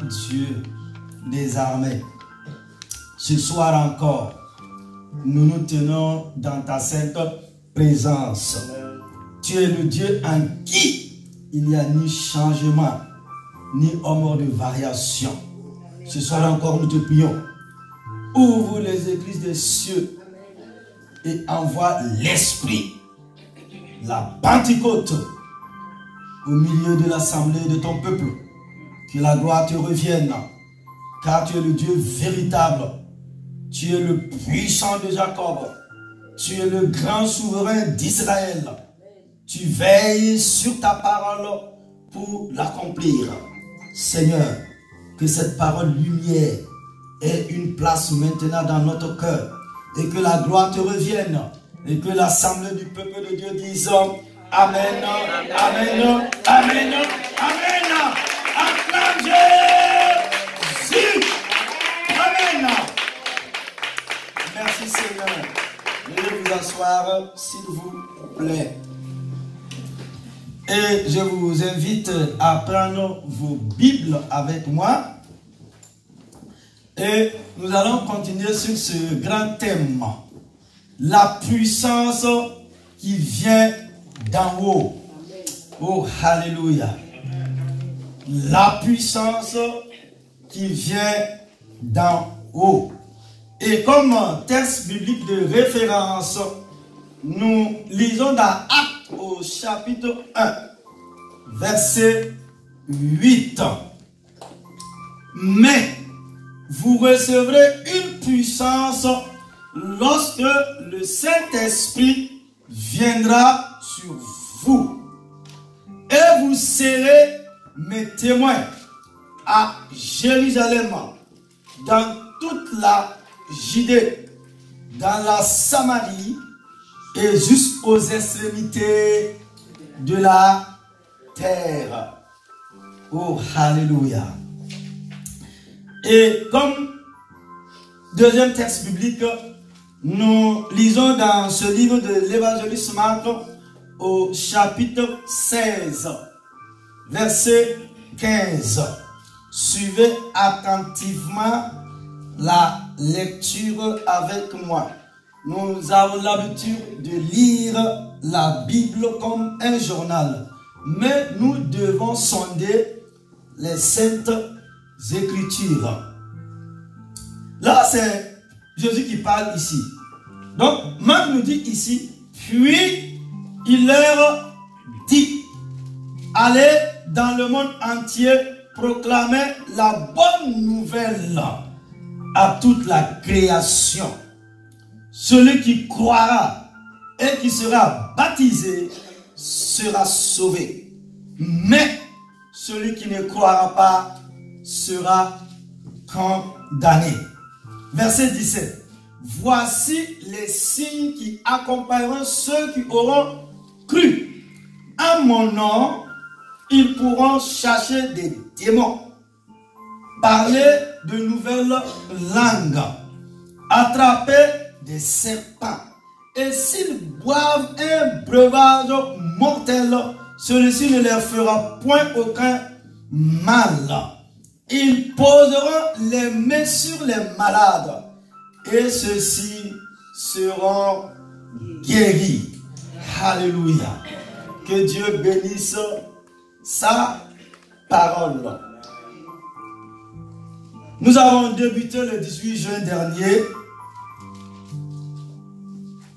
Dieu des armées, ce soir encore, nous nous tenons dans ta sainte présence. Tu es le Dieu en qui il n'y a ni changement, ni ombre de variation. Ce soir encore, nous te prions. Ouvre les églises des cieux et envoie l'Esprit, la Pentecôte, au milieu de l'assemblée de ton peuple. Que la gloire te revienne, car tu es le Dieu véritable. Tu es le puissant de Jacob. Tu es le grand souverain d'Israël. Tu veilles sur ta parole pour l'accomplir. Seigneur, que cette parole lumière ait une place maintenant dans notre cœur. Et que la gloire te revienne. Et que l'assemblée du peuple de Dieu dise Amen, Amen, Amen, Amen. Acclame Jésus. Amen. Merci Seigneur. Veuillez vous asseoir s'il vous plaît. Et je vous invite à prendre vos Bibles avec moi. Et nous allons continuer sur ce grand thème. La puissance qui vient d'en haut. Oh, alléluia. La puissance qui vient d'en haut. Et comme texte biblique de référence, nous lisons dans Actes au chapitre 1, verset 8. Mais vous recevrez une puissance lorsque le Saint-Esprit viendra sur vous. Et vous serez mes témoins à Jérusalem, dans toute la Judée, dans la Samarie et jusqu'aux extrémités de la terre. Oh, alléluia. Et comme deuxième texte biblique, nous lisons dans ce livre de l'évangéliste Marc au chapitre 16, verset 15. Suivez attentivement la lecture avec moi. Nous avons l'habitude de lire la Bible comme un journal, mais nous devons sonder les saintes Écritures. Là, c'est Jésus qui parle ici. Donc, Marc nous dit ici, puis il leur dit, allez dans le monde entier proclamer la bonne nouvelle à toute la création. Celui qui croira et qui sera baptisé sera sauvé. Mais celui qui ne croira pas sera condamné. Verset 17. Voici les signes qui accompagneront ceux qui auront cru. En mon nom, ils pourront chasser des démons, parler de nouvelles langues, attraper des serpents. Et s'ils boivent un breuvage mortel, celui-ci ne leur fera point aucun mal. Ils poseront les mains sur les malades et ceux-ci seront guéris. Alléluia. Que Dieu bénisse sa parole. Nous avons débuté le 18 juin dernier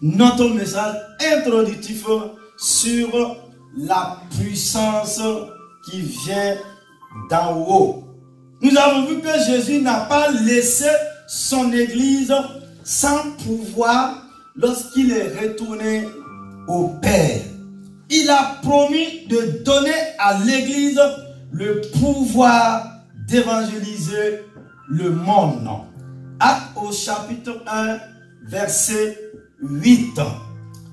notre message introductif sur la puissance qui vient d'en haut. Nous avons vu que Jésus n'a pas laissé son église sans pouvoir lorsqu'il est retourné au Père. Il a promis de donner à l'église le pouvoir d'évangéliser le monde. Actes au chapitre 1, verset 8.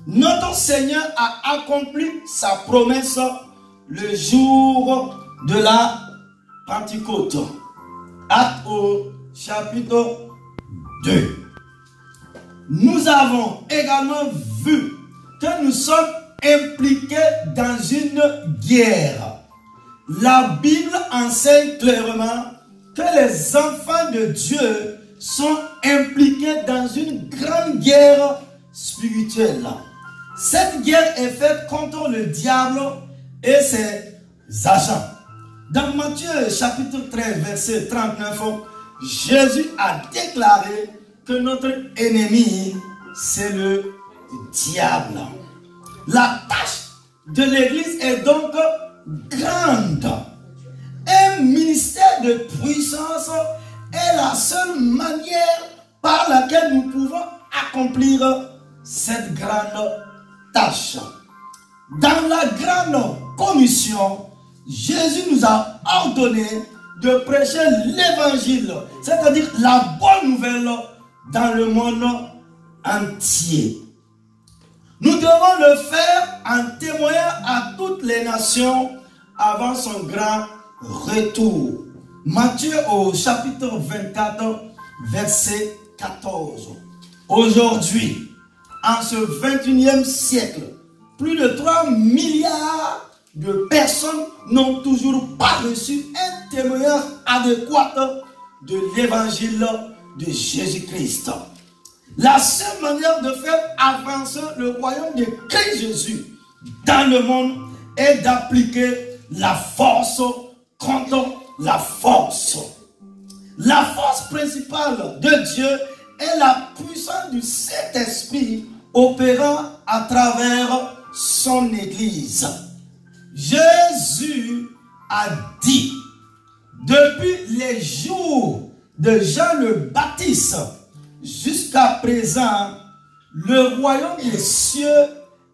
Notre Seigneur a accompli sa promesse le jour de la Pentecôte. Actes au chapitre 2. Nous avons également vu que nous sommes impliqués dans une guerre. La Bible enseigne clairement que les enfants de Dieu sont impliqués dans une grande guerre spirituelle. Cette guerre est faite contre le diable et ses agents. Dans Matthieu chapitre 13, verset 39, Jésus a déclaré que notre ennemi, c'est le diable. La tâche de l'Église est donc grande. Un ministère de puissance est la seule manière par laquelle nous pouvons accomplir cette grande tâche. Dans la grande commission, Jésus nous a ordonné de prêcher l'évangile, c'est-à-dire la bonne nouvelle dans le monde entier. Nous devons le faire en témoignant à toutes les nations avant son grand retour. Matthieu au chapitre 24, verset 14. Aujourd'hui, en ce 21e siècle, plus de 3 milliards de personnes n'ont toujours pas reçu un témoignage adéquat de l'évangile de Jésus-Christ. La seule manière de faire avancer le royaume de Christ Jésus dans le monde est d'appliquer la force contre la force. La force principale de Dieu est la puissance du Saint-Esprit opérant à travers son Église. Jésus a dit, depuis les jours de Jean le Baptiste jusqu'à présent, le royaume des cieux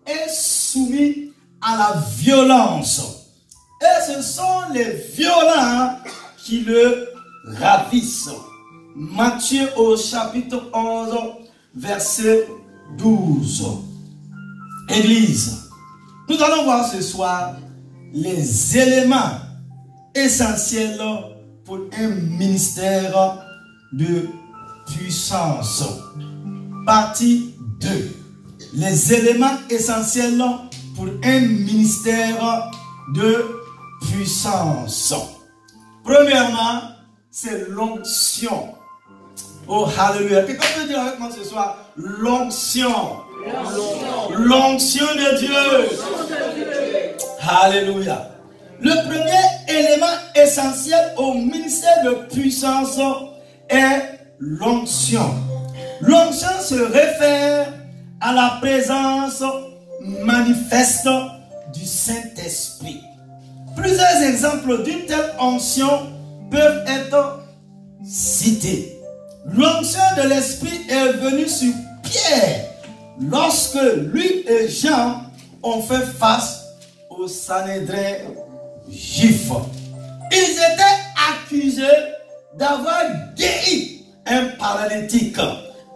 est soumis à la violence. Et ce sont les violents qui le ravissent. Matthieu au chapitre 11, verset 12. Église, nous allons voir ce soir les éléments essentiels pour un ministère de puissance. Partie 2. Les éléments essentiels pour un ministère de puissance. Premièrement, c'est l'onction. Oh, alléluia. Quelqu'un peut dire avec moi ce soir, l'onction. L'onction de Dieu. Alléluia. Le premier élément essentiel au ministère de puissance est l'onction. L'onction se réfère à la présence manifeste du Saint-Esprit. Plusieurs exemples d'une telle onction peuvent être cités. L'onction de l'Esprit est venue sur Pierre lorsque lui et Jean ont fait face au Sanhédrin juif. Ils étaient accusés d'avoir guéri un paralytique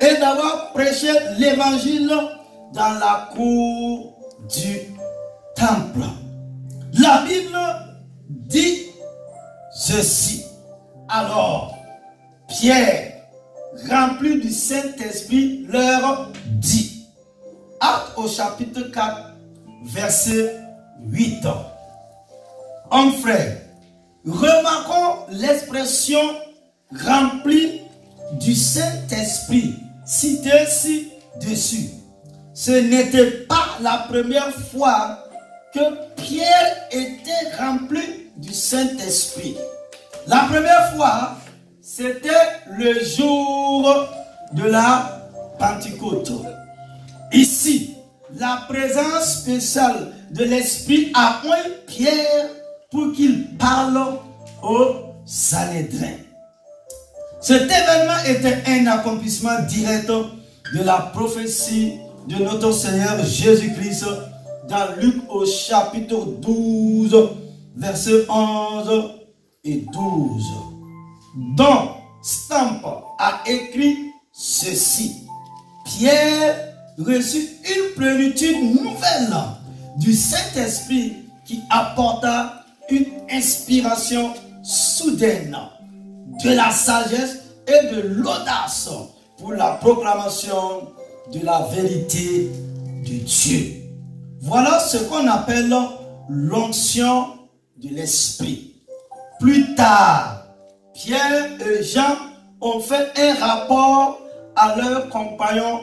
et d'avoir prêché l'évangile dans la cour du temple. La Bible dit ceci. Alors, Pierre, rempli du Saint-Esprit, leur dit. Actes au chapitre 4, verset 8. Hommes frères, remarquons l'expression rempli du Saint-Esprit citée ci-dessus. Ce n'était pas la première fois que Pierre était rempli du Saint-Esprit. La première fois, c'était le jour de la Pentecôte. Ici, la présence spéciale de l'Esprit a oint Pierre pour qu'il parle au Sanhédrin. Cet événement était un accomplissement direct de la prophétie de notre Seigneur Jésus-Christ dans Luc au chapitre 12, versets 11 et 12. Dont Stamp a écrit ceci. Pierre reçut une plénitude nouvelle du Saint-Esprit qui apporta une inspiration soudaine, de la sagesse et de l'audace pour la proclamation de la vérité de Dieu. Voilà ce qu'on appelle l'onction de l'Esprit. Plus tard, Pierre et Jean ont fait un rapport à leurs compagnons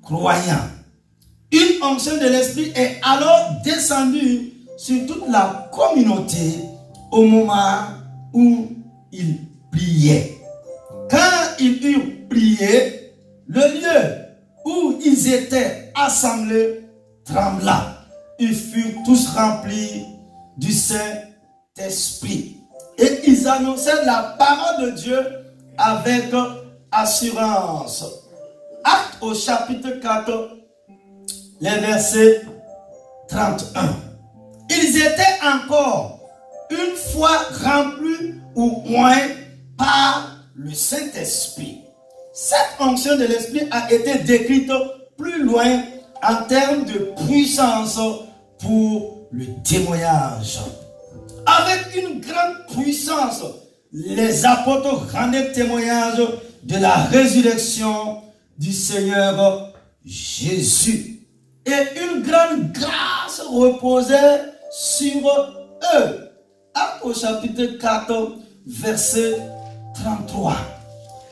croyants. Une onction de l'Esprit est alors descendue sur toute la communauté au moment où ils priaient. Quand ils eurent prié, le lieu où ils étaient assemblés trembla. Ils furent tous remplis du Saint-Esprit. Et ils annonçaient la parole de Dieu avec assurance. Actes au chapitre 4, les versets 31. Ils étaient encore une fois remplis ou moins par le Saint-Esprit. Cette onction de l'Esprit a été décrite plus loin en termes de puissance pour le témoignage. Avec une grande puissance, les apôtres rendaient témoignage de la résurrection du Seigneur Jésus. Et une grande grâce reposait sur eux. Actes au chapitre 4, verset 33.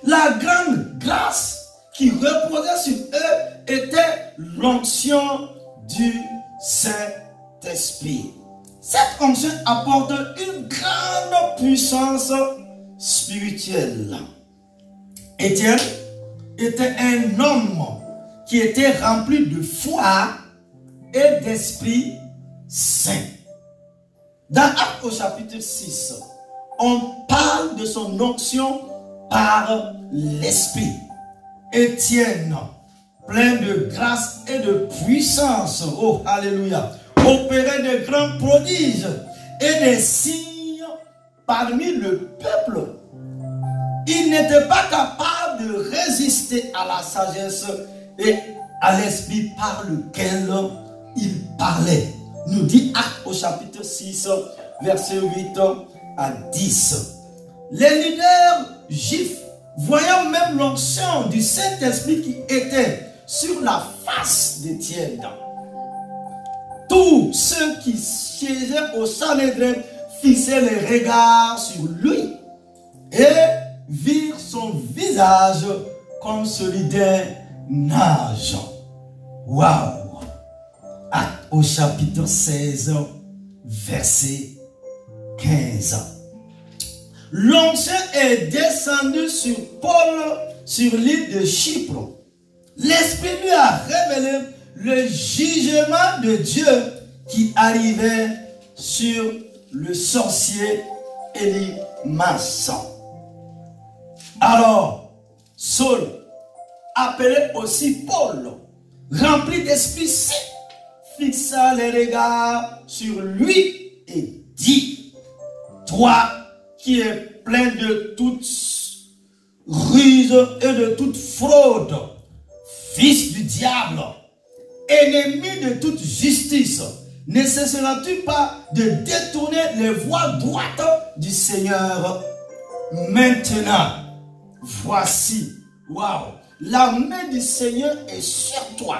La grande grâce qui reposait sur eux était l'onction du Saint-Esprit. Cette onction apporte une grande puissance spirituelle. Étienne était un homme qui était rempli de foi et d'Esprit Saint. Dans Actes au chapitre 6, on parle de son onction par l'Esprit. Étienne, plein de grâce et de puissance, oh alléluia, opérait de grands prodiges et des signes parmi le peuple. Il n'était pas capable de résister à la sagesse et à l'esprit par lequel il parlait. Nous dit Actes au chapitre 6, verset 8 à 10. Les leaders juifs, voyant même l'onction du Saint-Esprit qui était sur la face d'Étienne, tous ceux qui siégeaient au Sanhédrin fixaient les regards sur lui et virent son visage comme celui d'un ange. Waouh! Actes au chapitre 16, verset 15. L'onction est descendu sur Paul sur l'île de Chypre. L'Esprit lui a révélé le jugement de Dieu qui arrivait sur le sorcier Élymas. Alors, Saul, appelé aussi Paul, rempli d'Esprit Saint, fixa les regards sur lui et dit: toi qui es plein de toute ruse et de toute fraude, fils du diable, ennemi de toute justice, ne cesseras-tu pas de détourner les voies droites du Seigneur? Maintenant, voici, waouh, la main du Seigneur est sur toi.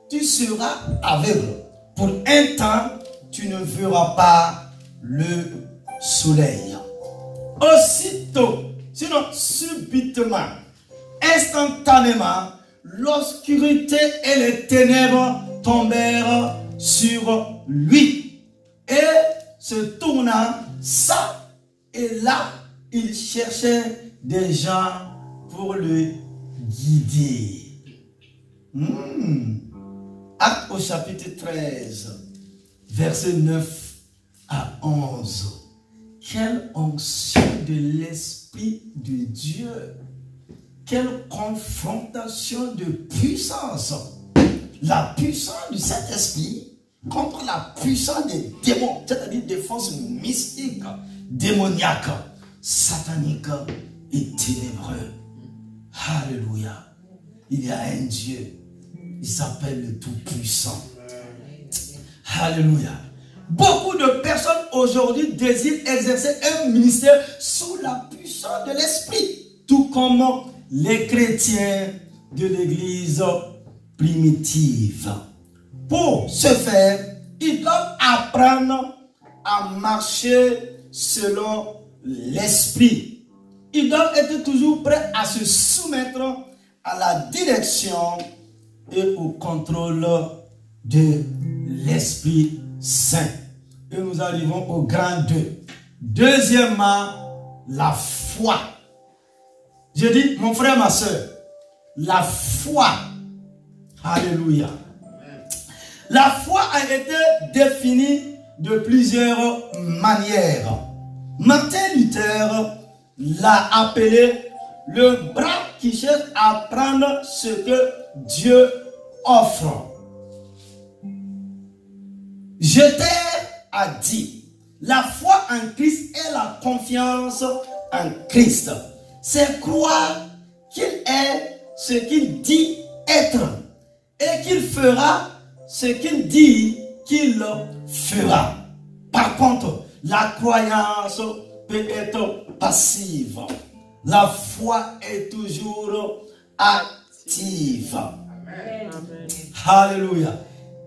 Tu seras aveugle. Pour un temps, tu ne verras pas le soleil. Aussitôt, sinon subitement, instantanément, l'obscurité et les ténèbres tombèrent sur lui. Et se tournant ça et là, il cherchait des gens pour le guider. Actes au chapitre 13, verset 9 à 11. Quelle onction de l'Esprit de Dieu! Quelle confrontation de puissance! La puissance du Saint-Esprit contre la puissance des démons, c'est-à-dire des forces mystiques, démoniaques, sataniques et ténébreux. Alléluia! Il y a un Dieu, il s'appelle le Tout-Puissant. Alléluia! Beaucoup de personnes aujourd'hui désirent exercer un ministère sous la puissance de l'Esprit, tout comme les chrétiens de l'Église primitive. Pour ce faire, ils doivent apprendre à marcher selon l'Esprit. ils doivent être toujours prêts à se soumettre à la direction et au contrôle de l'Esprit Saint. Et nous arrivons au grand 2. Deuxièmement, la foi. Je dis, mon frère, ma soeur, la foi. Alléluia. La foi a été définie de plusieurs manières. Martin Luther l'a appelé le bras qui cherche à prendre ce que Dieu offre. Jeter a dit, la foi en Christ est la confiance en Christ. C'est croire qu'il est ce qu'il dit être et qu'il fera ce qu'il dit qu'il fera. Par contre, la croyance peut être passive. La foi est toujours active. Amen. Alléluia.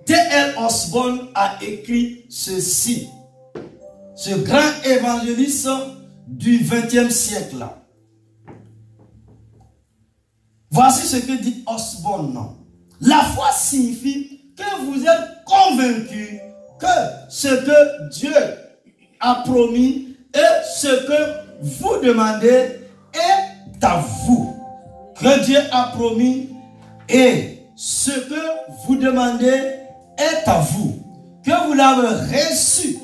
T.L. Osborne a écrit ceci. Ce grand évangéliste du XXe siècle. Voici ce que dit Osborne. La foi signifie que vous êtes convaincu que ce que Dieu a promis et ce que vous demandez est à vous. Que Dieu a promis et ce que vous demandez est à vous. Que vous l'avez reçu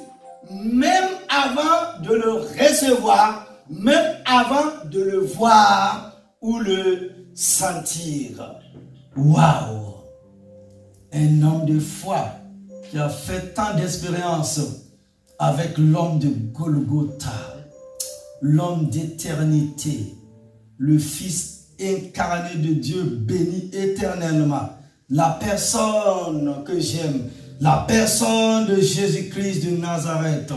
même avant de le recevoir, même avant de le voir ou le sentir. Waouh! Un homme de foi qui a fait tant d'expériences avec l'homme de Golgotha, l'homme d'éternité, le Fils incarné de Dieu béni éternellement, la personne que j'aime, la personne de Jésus-Christ de Nazareth.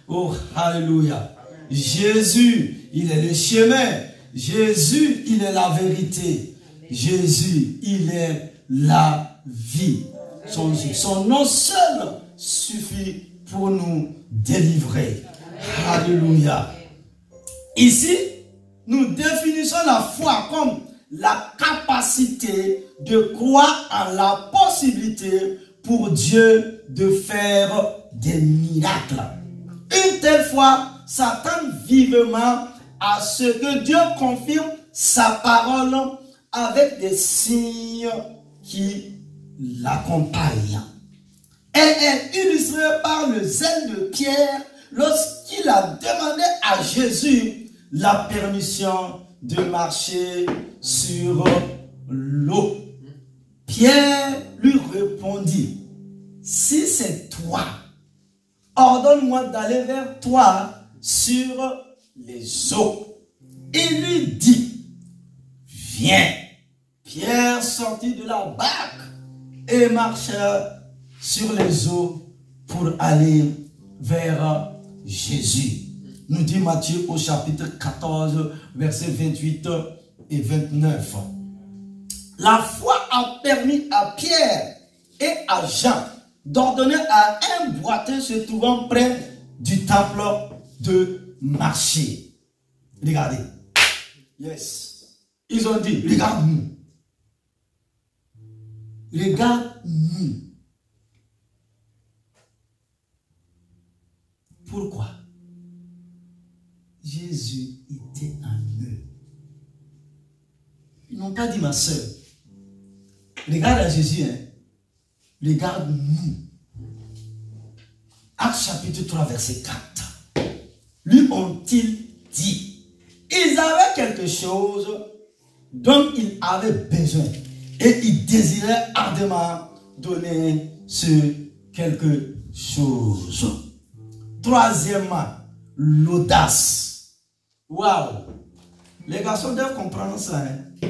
Oh, alléluia. Jésus, il est le chemin. Jésus, il est la vérité. Jésus, il est la vie. Son nom seul suffit pour nous délivrer. Alléluia. Ici, nous définissons la foi comme la capacité de croire en la possibilité pour Dieu de faire des miracles. Une telle foi s'attend vivement à ce que Dieu confirme sa parole avec des signes qui l'accompagnent. Elle est illustrée par le zèle de Pierre lorsqu'il a demandé à Jésus la permission de marcher sur l'eau. Pierre lui répondit, si c'est toi, ordonne-moi d'aller vers toi sur les eaux. Il lui dit, viens. Pierre sortit de la barque et marcha sur les eaux pour aller vers Jésus. Nous dit Matthieu au chapitre 14, versets 28 et 29. La foi a permis à Pierre et à Jean d'ordonner à un boiteux se trouvant près du temple de marcher. Regardez. Yes. Ils ont dit, regarde-nous. Regarde-nous. Pourquoi? Jésus était en eux. Ils n'ont pas dit, ma soeur, regarde à Jésus, hein. Regarde-nous. Actes chapitre 3, verset 4. Lui ont-ils dit, ils avaient quelque chose dont ils avaient besoin et ils désiraient ardemment donner ce quelque chose. Troisièmement, l'audace. Waouh! Les garçons doivent comprendre ça. Hein?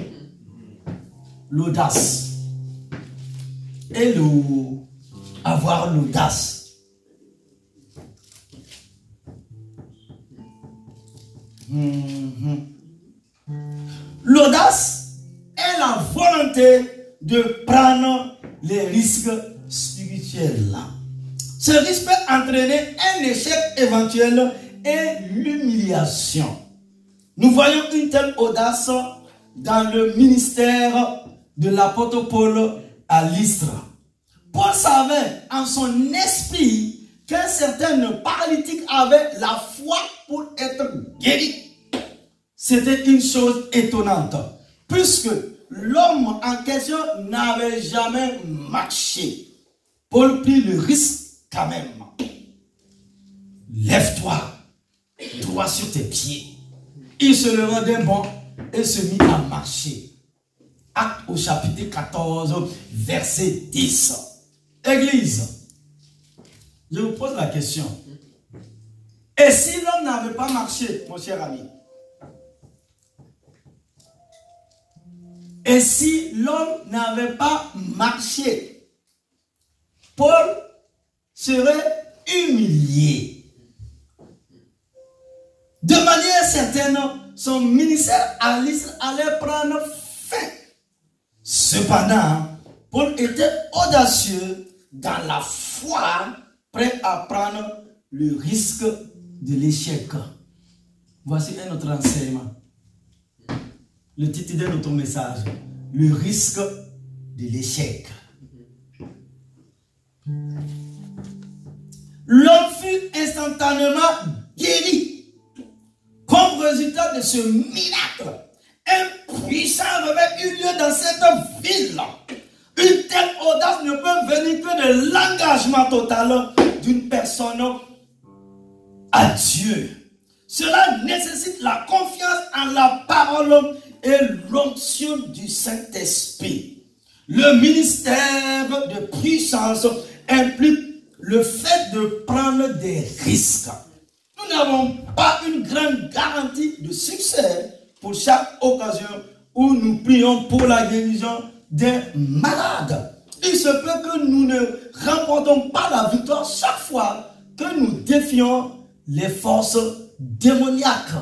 L'audace. Et avoir l'audace. L'audace est la volonté de prendre les risques spirituels. Ce risque peut entraîner un échec éventuel et l'humiliation. Nous voyons une telle audace dans le ministère de l'apôtre Paul à Lystre. Paul savait en son esprit qu'un certain paralytique avait la foi pour être guéri. C'était une chose étonnante, puisque l'homme en question n'avait jamais marché. Paul prit le risque quand même. Lève-toi, droit sur tes pieds. Il se leva d'un bond et se mit à marcher. Acte au chapitre 14, verset 10. Église, je vous pose la question. Et si l'homme n'avait pas marché, mon cher ami? Et si l'homme n'avait pas marché, Paul serait humilié. De manière certaine, son ministère à Lystre allait prendre fin. Cependant, Paul était audacieux dans la foi, prêt à prendre le risque de l'échec. Voici un autre enseignement. Le titre de notre message, le risque de l'échec. L'homme fut instantanément guéri. Comme résultat de ce miracle, un puissant réveil eut lieu dans cette ville. Une telle audace ne peut venir que de l'engagement total d'une personne à Dieu. Cela nécessite la confiance en la parole et l'onction du Saint-Esprit. Le ministère de puissance implique le fait de prendre des risques. Nous n'avons pas une grande garantie de succès pour chaque occasion où nous prions pour la guérison d'un malade. Il se peut que nous ne remportons pas la victoire chaque fois que nous défions les forces démoniaques,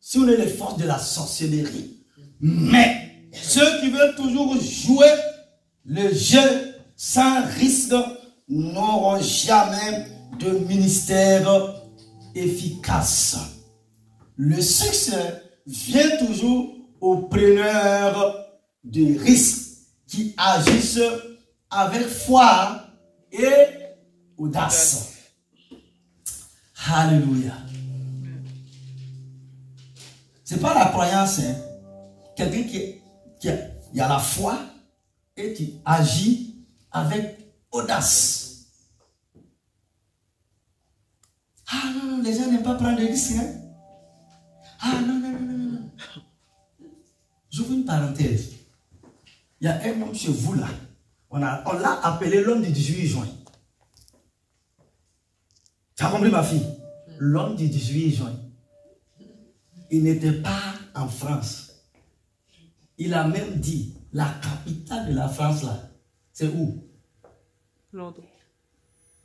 si on est les forces de la sorcellerie. Mais ceux qui veulent toujours jouer le jeu sans risque n'auront jamais de ministère efficace. Le succès vient toujours aux preneurs de risques qui agissent avec foi et audace. Alléluia. C'est pas la croyance, hein. Quelqu'un qui a la foi et qui agit avec audace. Ah non, non, les gens n'aiment pas prendre des risques. Hein? Ah non, non, non, non, non. J'ouvre une parenthèse. Il y a un homme chez vous là. On l'a appelé l'homme du 18 juin. Tu as compris ma fille? L'homme du 18 juin. Il n'était pas en France. Il a même dit, la capitale de la France là, c'est où? Londres.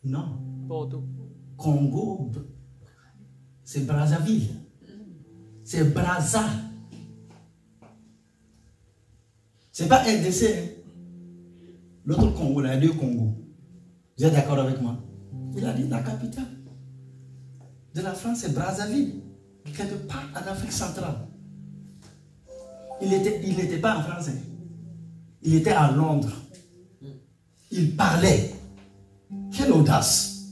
Non. Bordeaux. Congo. C'est Brazzaville. C'est Brazza. C'est pas RDC. Hein? L'autre Congo, là, il y a deux Congos. Vous êtes d'accord avec moi? Il a dit la capitale de la France, c'est Brazzaville. Quelque part en Afrique centrale. Il n'était pas en France. Hein? Il était à Londres. Il parlait. Quelle audace.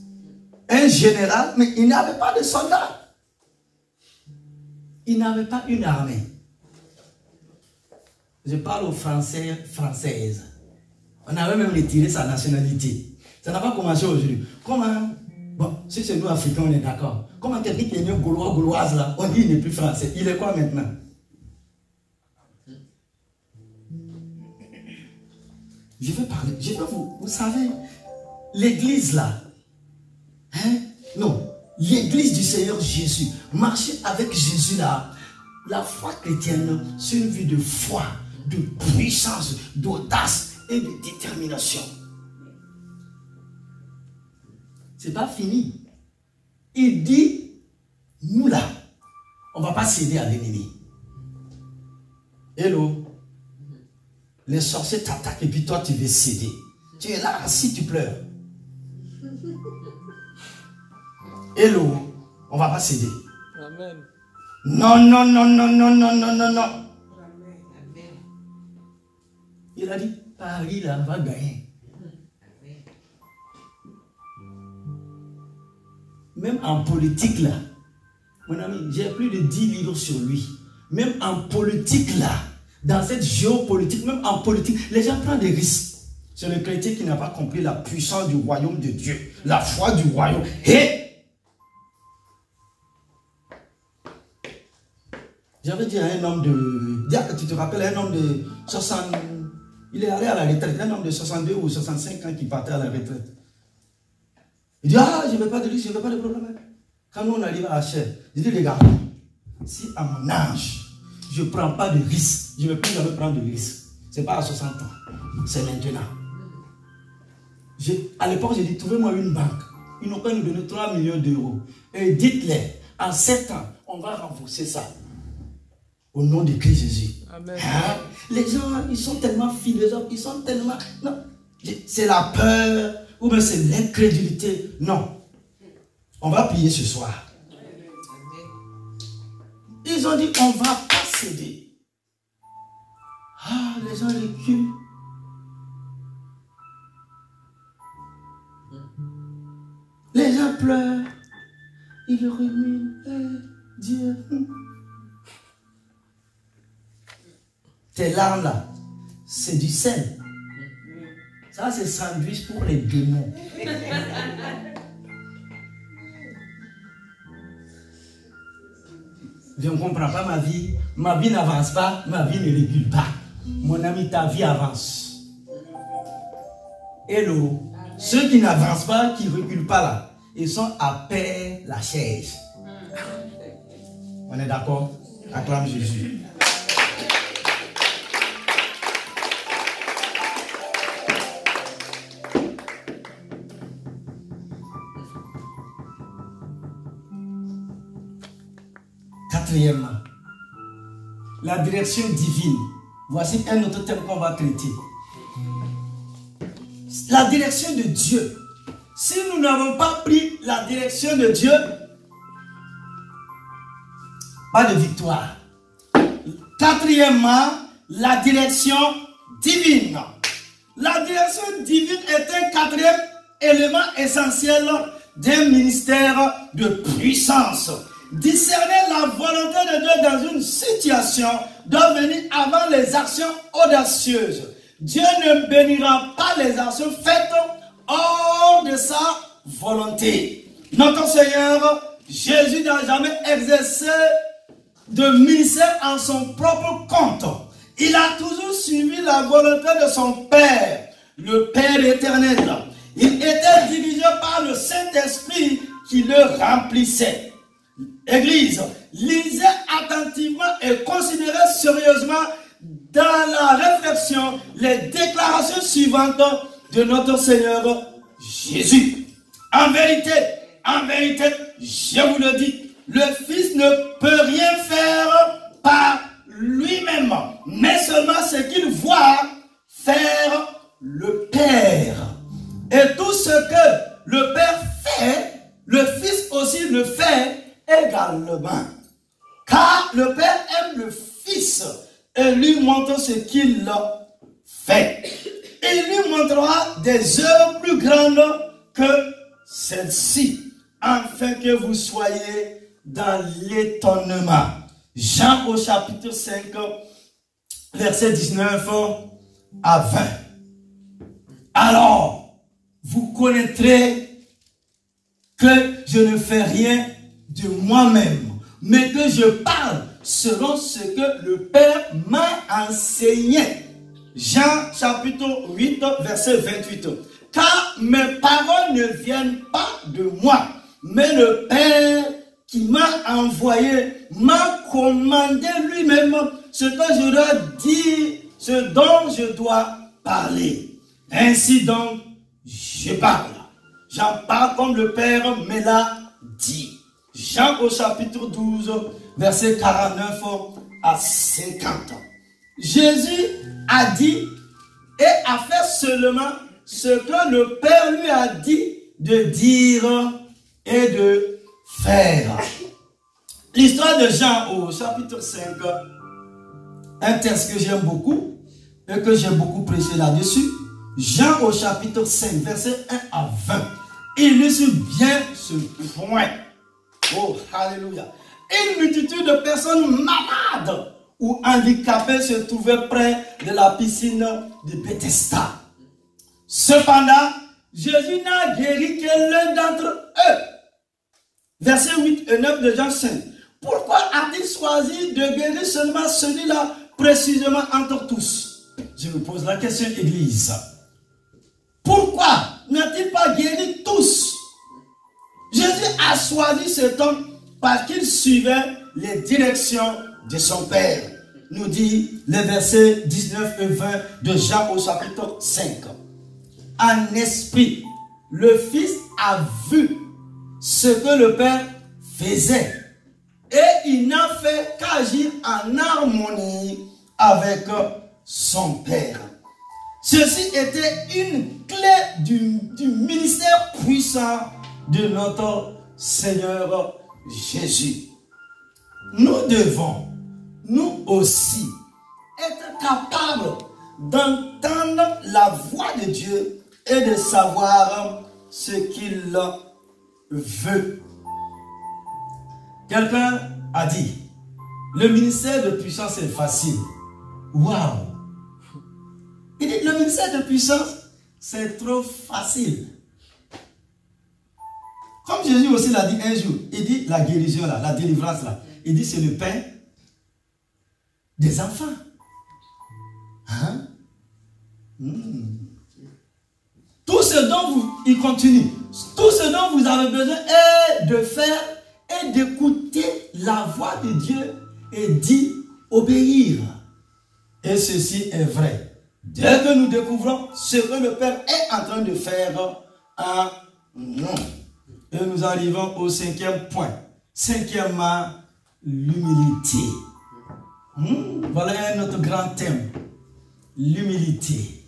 Un général, mais il n'avait pas de soldats. Il n'avait pas une armée. Je parle aux Français, Françaises. On avait même retiré sa nationalité. Ça n'a pas commencé aujourd'hui. Comment, bon, si c'est nous Africains, on est d'accord. Comment quelqu'un qui est né Gaulois, Gauloise là, on dit qu'il n'est plus français. Il est quoi maintenant? Je veux parler, je veux vous savez, l'église là, hein? Non, l'église du Seigneur Jésus, marcher avec Jésus là, la foi chrétienne, c'est une vie de foi, de puissance, d'audace et de détermination. C'est pas fini. Il dit, nous là, on ne va pas céder à l'ennemi. Hello. Les sorciers t'attaquent et puis toi tu veux céder. Tu es là assis, tu pleures. Hello, on ne va pas céder. Amen. Non, non, non, non, non, non, non, non, non. Il a dit, Paris là va gagner. Même en politique là, mon ami, j'ai plus de 10 livres sur lui. Même en politique là, dans cette géopolitique, même en politique, les gens prennent des risques. C'est le chrétien qui n'a pas compris la puissance du royaume de Dieu, la foi du royaume. Et j'avais dit à un homme de... Tu te rappelles, un homme de 60... Il est allé à la retraite, un homme de 62 ou 65 ans qui partait à la retraite. Il dit, ah, je ne veux pas de risque, je ne veux pas de problème. Quand nous on arrive à Hachel, je dis, les gars, si à mon âge, je ne prends pas de risque, je ne vais plus jamais prendre de risque. Ce n'est pas à 60 ans, c'est maintenant. À l'époque, j'ai dit, trouvez-moi une banque. Ils n'ont pas nous donné 3 millions d'euros. Et dites-les, en 7 ans, on va renforcer ça. Au nom de Christ Jésus. Amen. Hein? Les gens, ils sont tellement philosophes, ils sont tellement... Non, c'est la peur, ou bien c'est l'incrédulité. Non. On va prier ce soir. Ils ont dit, on ne va pas céder. Ah, les gens reculent. Les gens pleurent. Ils remuent. Dieu. Tes larmes là, c'est du sel. Ça, c'est sandwich pour les démons. Je ne comprends pas ma vie. Ma vie n'avance pas, ma vie ne recule pas. Mon ami, ta vie avance. Hello. Ceux qui n'avancent pas, qui ne reculent pas là, ils sont à Père Lachaise. On est d'accord? Acclame Jésus. Quatrièmement, la direction divine. Voici un autre thème qu'on va traiter. La direction de Dieu. Si nous n'avons pas pris la direction de Dieu, pas de victoire. Quatrièmement, la direction divine. La direction divine est un quatrième élément essentiel d'un ministère de puissance. Discerner la volonté de Dieu dans une situation doit venir avant les actions audacieuses. Dieu ne bénira pas les actions faites hors de sa volonté. Notre Seigneur, Jésus n'a jamais exercé de ministère en son propre compte. Il a toujours suivi la volonté de son Père, le Père éternel. Il était dirigé par le Saint-Esprit qui le remplissait. Église, lisez attentivement et considérez sérieusement dans la réflexion les déclarations suivantes de notre Seigneur Jésus. En vérité, je vous le dis, le Fils ne peut rien faire par lui-même, mais seulement ce qu'il voit faire le Père. Et tout ce que le Père fait, le Fils aussi le fait également. Car le Père aime le Fils et lui montre ce qu'il fait. Il lui montrera des œuvres plus grandes que celle-ci, afin que vous soyez dans l'étonnement. Jean au chapitre 5, verset 19 à 20. Alors, vous connaîtrez que je ne fais rien de moi-même, mais que je parle selon ce que le Père m'a enseigné. Jean chapitre 8, verset 28. Car mes paroles ne viennent pas de moi, mais le Père qui m'a envoyé m'a commandé lui-même ce que je dois dire, ce dont je dois parler. Ainsi donc, je parle. J'en parle comme le Père me l'a dit. Jean au chapitre 12, verset 49 à 50. Jésus a dit et a fait seulement ce que le Père lui a dit de dire et de faire. l'histoire de Jean au chapitre 5, un texte que j'aime beaucoup et que j'ai beaucoup prêché là-dessus. Jean au chapitre 5, verset 1 à 20, illustre bien ce point. Oh, alléluia. Une multitude de personnes malades ou handicapées se trouvaient près de la piscine de Bethesda. Cependant, Jésus n'a guéri que l'un d'entre eux. Versets 8 et 9 de Jean 5. Pourquoi a-t-il choisi de guérir seulement celui-là précisément entre tous? Je me pose la question, Église. Pourquoi n'a-t-il pas guéri tous? Jésus a choisi cet homme parce qu'il suivait les directions de son Père. Nous dit les versets 19 et 20 de Jean au chapitre 5. En esprit, le Fils a vu ce que le Père faisait et il n'a fait qu'agir en harmonie avec son Père. Ceci était une clé du ministère puissant de notre Seigneur Jésus. Nous devons, nous aussi, être capables d'entendre la voix de Dieu et de savoir ce qu'il veut. Quelqu'un a dit, le ministère de puissance est facile. Waouh! Il dit, le ministère de puissance, c'est trop facile. Comme Jésus aussi l'a dit un jour, il dit la guérison là, la délivrance là, il dit c'est le pain des enfants. Hein? Tout ce dont vous, il continue, tout ce dont vous avez besoin est de faire et d'écouter la voix de Dieu et d'y obéir. Et ceci est vrai. Dès que nous découvrons ce que le Père est en train de faire en nous. Et nous arrivons au cinquième point. Cinquièmement, l'humilité. Voilà un autre grand thème. L'humilité.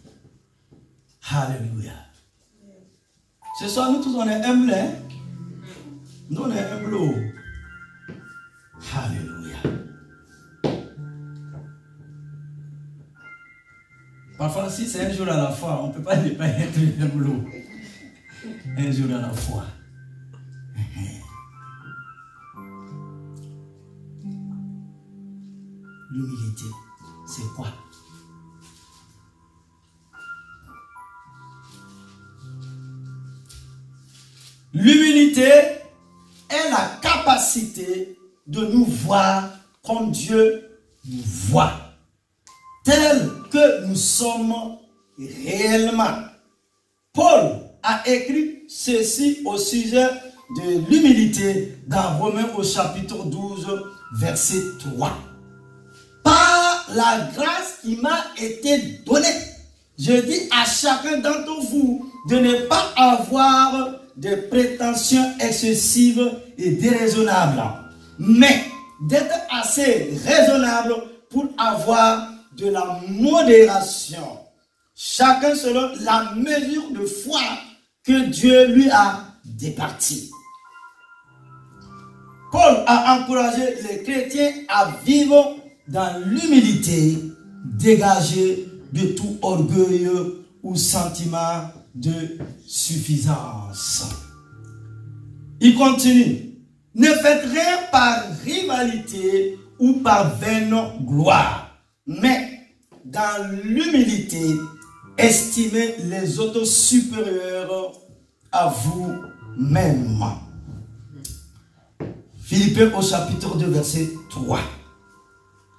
Alléluia. Ce soir, nous tous, on est humbles. Hein? Nous, on est humbles. Alléluia. Parfois, si c'est un jour à la fois, on ne peut pas ne pas être humble. Un jour à la fois. L'humilité, c'est quoi? L'humilité est la capacité de nous voir comme Dieu nous voit, tel que nous sommes réellement. Paul a écrit ceci au sujet de l'humilité dans Romains au chapitre 12, verset 3. Par la grâce qui m'a été donnée, je dis à chacun d'entre vous de ne pas avoir de prétentions excessives et déraisonnables, mais d'être assez raisonnable pour avoir de la modération, chacun selon la mesure de foi que Dieu lui a départie. Paul a encouragé les chrétiens à vivre dans l'humilité, dégagée de tout orgueil ou sentiment de suffisance. Il continue. Ne faites rien par rivalité ou par vaine gloire, mais dans l'humilité, estimez les autres supérieurs à vous-même. Philippiens au chapitre 2, verset 3.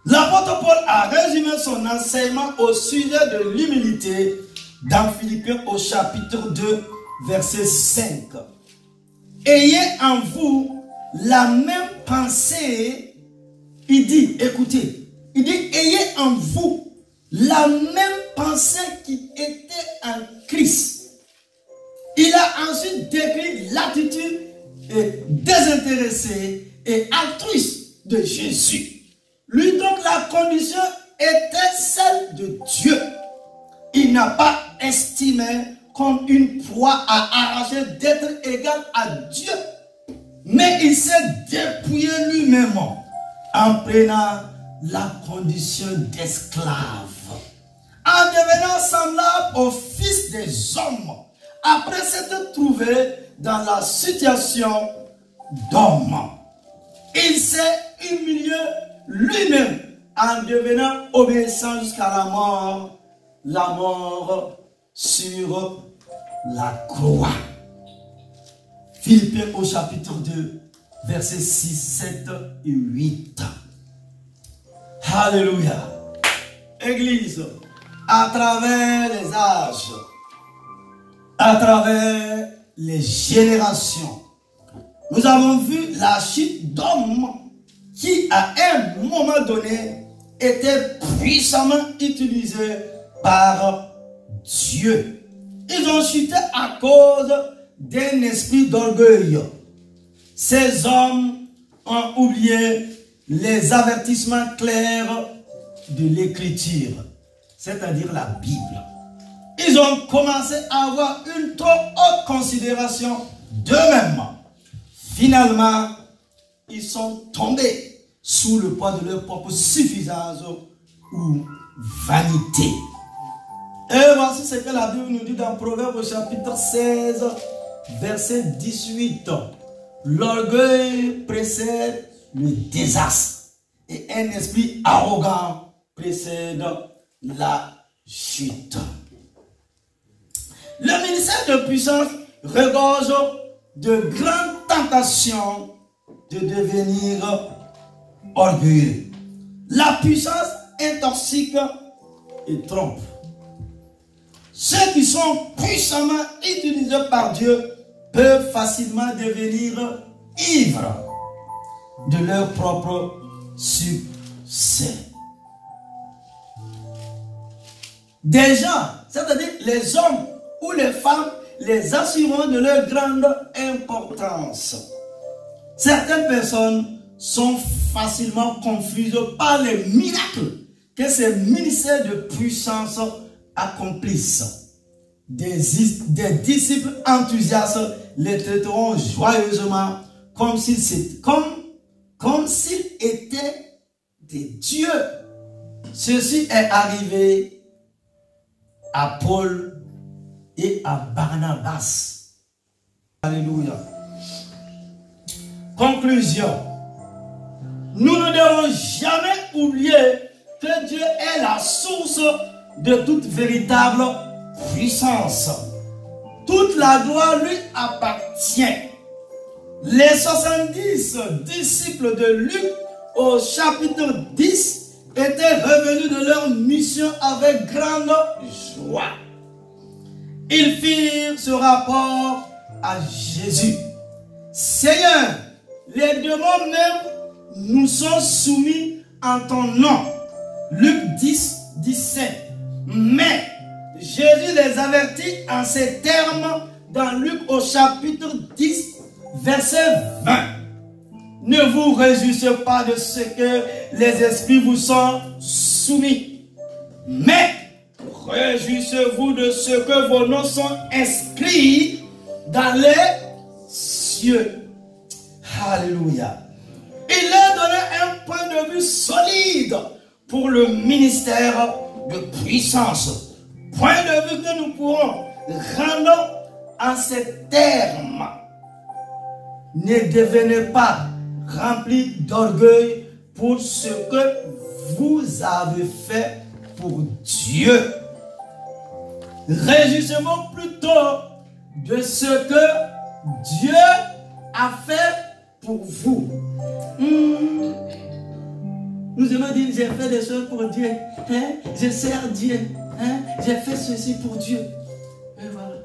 L'apôtre Paul a résumé son enseignement au sujet de l'humilité dans Philippiens au chapitre 2, verset 5. Ayez en vous la même pensée, il dit, écoutez, il dit, ayez en vous la même pensée qui était en Christ. Il a ensuite décrit l'attitude désintéressée et altruiste de Jésus. Lui donc la condition était celle de Dieu. Il n'a pas estimé comme une proie à arracher d'être égal à Dieu. Mais il s'est dépouillé lui-même en prenant la condition d'esclave, en devenant semblable au Fils des hommes, après s'être trouvé dans la situation d'homme. Il s'est humilié lui-même en devenant obéissant jusqu'à la mort sur la croix. Philippiens au chapitre 2, versets 6, 7 et 8. Alléluia. Église, à travers les âges, à travers les générations, nous avons vu la chute d'hommes qui, à un moment donné, étaient puissamment utilisés par Dieu. Ils ont chuté à cause d'un esprit d'orgueil. Ces hommes ont oublié les avertissements clairs de l'Écriture, c'est-à-dire la Bible. Ils ont commencé à avoir une trop haute considération d'eux-mêmes. Finalement, ils sont tombés sous le poids de leur propre suffisance ou vanité. Et voici ce que la Bible nous dit dans Proverbes au chapitre 16, verset 18. L'orgueil précède le désastre et un esprit arrogant précède la chute. Le ministère de puissance regorge de grandes tentations de devenir orgueilleux. La puissance intoxique et trompe. Ceux qui sont puissamment utilisés par Dieu peuvent facilement devenir ivres de leur propre succès. Des gens, c'est-à-dire les hommes ou les femmes, les assurant de leur grande importance. Certaines personnes sont facilement confuses par les miracles que ces ministères de puissance accomplissent. Des disciples enthousiastes les traiteront joyeusement comme s'ils étaient des dieux. Ceci est arrivé à Paul et à Barnabas. Alléluia. Conclusion. Nous ne devons jamais oublier que Dieu est la source de toute véritable puissance. Toute la gloire lui appartient. Les 70 disciples de Luc au chapitre 10 étaient revenus de leur mission avec grande joie. Ils firent ce rapport à Jésus. Seigneur, les démons même nous sont soumis en ton nom. Luc 10, 17. Mais Jésus les avertit en ces termes dans Luc au chapitre 10, verset 20. Ne vous réjouissez pas de ce que les esprits vous sont soumis, mais réjouissez-vous de ce que vos noms sont inscrits dans les cieux. Alléluia. Il leur donnait un point de vue solide pour le ministère de puissance. Point de vue que nous pourrons rendre en ces termes. Ne devenez pas remplis d'orgueil pour ce que vous avez fait pour Dieu. Réjouissez-vous plutôt de ce que Dieu a fait pour vous. Nous aimons dire, j'ai fait des choses pour Dieu. Hein? Je sers Dieu. Hein? J'ai fait ceci pour Dieu. Et voilà.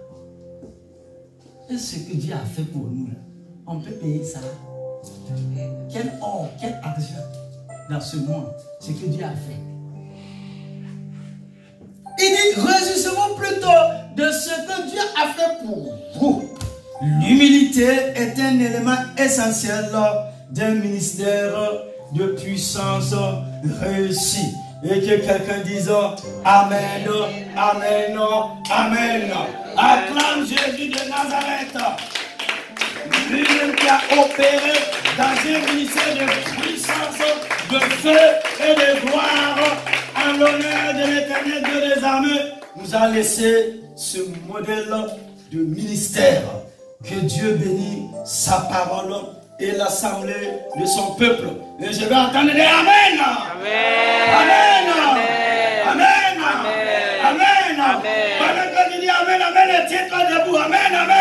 Et ce que Dieu a fait pour nous, là, on peut payer ça. Quel or, quel argent dans ce monde, ce que Dieu a fait. Il dit, réjouissez-vous plutôt de ce que Dieu a fait pour vous. L'humilité est un élément essentiel d'un ministère de puissance réussi. Et que quelqu'un dise Amen, Amen, Amen. Acclame Jésus de Nazareth. lui-même qui a opéré dans un ministère de puissance, de feu et de gloire, en l'honneur de l'Éternel Dieu des armées, nous a laissé ce modèle de ministère. Que Dieu bénisse sa parole et l'assemblée de son peuple. Et je vais entendre des Amen. Amen. Amen. Amen. Pendant que tu dis Amen, Amen, tiens-toi debout. Amen, Amen.